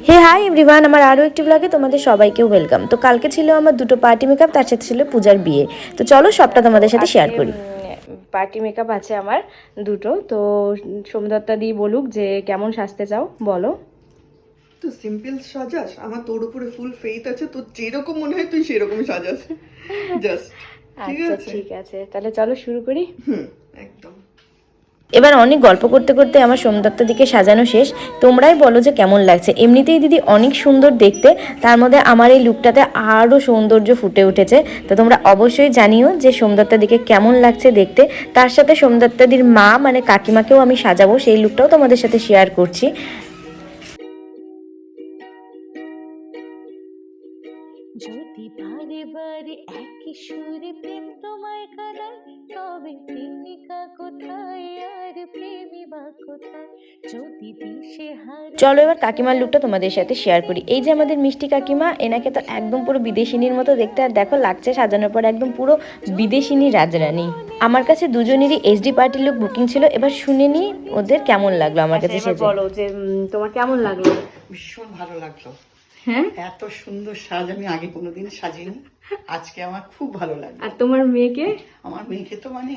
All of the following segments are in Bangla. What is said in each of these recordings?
হে হাই এভরিওয়ান, আমার আরও একটি ব্লগে তোমাদের সবাইকে ওয়েলকাম। তো কালকে ছিল আমার দুটো পার্টি মেকআপ, তার সাথে ছিল পূজার বিয়ে। তো চলো সবটা তোমাদের সাথে শেয়ার করি। পার্টি মেকআপ আছে আমার দুটো। তো সোমদত্তা দি বলুক যে কেমন সাজতে চাও, বলো। তো সিম্পল সাজাস, আমার তোর উপরে ফুল ফেইথ আছে, তোর যেরকম মনে হয় তুই সেরকমই সাজাস জাস্ট। ঠিক আচ্ছা আছে, ঠিক আছে, তাহলে চলো শুরু করি। একদম। এবার অনেক গল্প করতে করতে আমার সোমদত্তার দিকে সাজানো শেষ। তোমরাই বলো যে কেমন লাগছে। এমনিতেই দিদি অনেক সুন্দর দেখতে, তার মধ্যে আমার এই লুকটাতে আরও সৌন্দর্য ফুটে উঠেছে। তো তোমরা অবশ্যই জানিও যে সোমদত্তার দিকে কেমন লাগছে দেখতে। তার সাথে সোমদত্তাদির মা মানে কাকিমাকেও আমি সাজাবো, সেই লুকটাও তোমাদের সাথে শেয়ার করছি। যদি বারে বারে একই সুরে প্রেম তোমায় কাঁদায়, তবে প্রেমিকা কোথায় আর প্রেমী বা কোথায়? যদি দিশে হারা চলো এবার কাকিমার লুকটা তোমাদের সাথে শেয়ার করি। এই যে আমাদের মিষ্টি কাকিমা, এনাকে তো একদম পুরো বিদেশিনীর মতো দেখতে, আর দেখো লাগছে সাজানোর পর একদম পুরো বিদেশিনী রাজরানী। আমার কাছে দুজনেরই এইচডি পার্টির লুক বুকিং ছিল। এবার শুনে নি ওদের কেমন লাগলো আমার কাছে সেজে। বলো যে তোমার কেমন লাগলো? ভীষণ ভালো লাগলো। হ্যাঁ, এত সুন্দর সাজ আমি আগে কোনোদিন সাজিনি, আজকে আমার খুব ভালো লাগলো। আর তোমার মেয়েকে আমার মেয়েকে তো মানে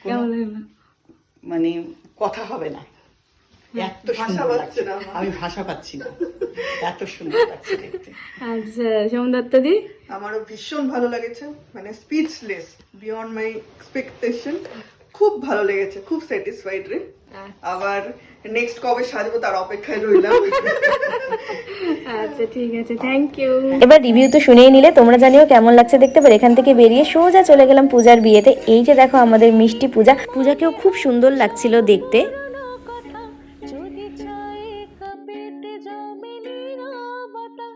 কেমন লাগলো? মানে কথা হবে না, এত সুন্দর লাগছে। আমি ভাষা পাচ্ছি না, এত সুন্দর লাগছে দেখতে। আচ্ছা সোমদত্তা দি, আমারও ভীষণ ভালো লেগেছে, মানে স্পিচলেস, বিয়ন্ড মাই এক্সপেকটেশন। খুব ভালো লেগেছে, খুব স্যাটিসফাইড রে। আবার নেক্সট কবে সাজবো তার অপেক্ষায় রইলাম। আচ্ছা ঠিক আছে, থ্যাংক ইউ। এবার রিভিউ তো শুনেই নিলে, তোমরা জানিও কেমন লাগছে দেখতে। এবার এখান থেকে বেরিয়ে সোজা চলে গেলাম পূজার বিয়েতে। এই যে দেখো আমাদের মিষ্টি পূজা, পূজাকেও খুব সুন্দর লাগছিল দেখতে। কথা, যদি চাই কাপেতে জমে নীরবতা,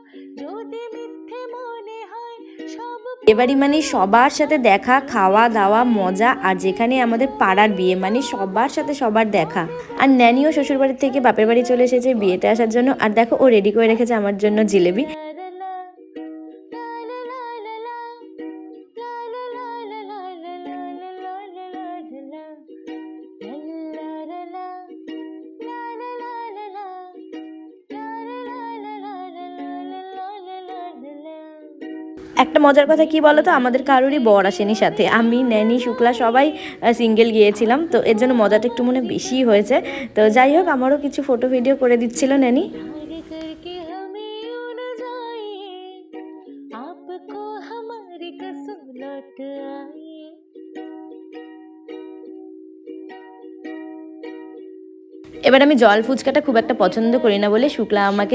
যদি মিথ্যে মনে হয় সব এবারই মানে সবার সাথে দেখা, খাওয়া দাওয়া মজা, আর যেখানে আমাদের পাড়ার বিয়ে মানে সবার সাথে সবার দেখা। আর ন্যানিও শ্বশুর বাড়ির থেকে বাপের বাড়ি চলে এসেছে বিয়েতে আসার জন্য। আর দেখো ও রেডি করে রেখেছে আমার জন্য জিলেবি। একটা মজার কথা কি বলো তো, আমাদের কারোরই বর আসেনি সাথে। আমি, ন্যানি, শুক্লা সবাই সিঙ্গেল গিয়েছিলাম। তো এর জন্য মজাটা একটু মনে বেশি হয়েছে। তো যাই হোক, আমারও কিছু ফটো ভিডিও করে দিচ্ছিল ন্যানি। करके हमें उड़ जाइए, आपको हमारी कसम लौट आइए। এবার আমি জল ফুচকাটা খুব একটা পছন্দ করি না বলে শুক্লা আমাকে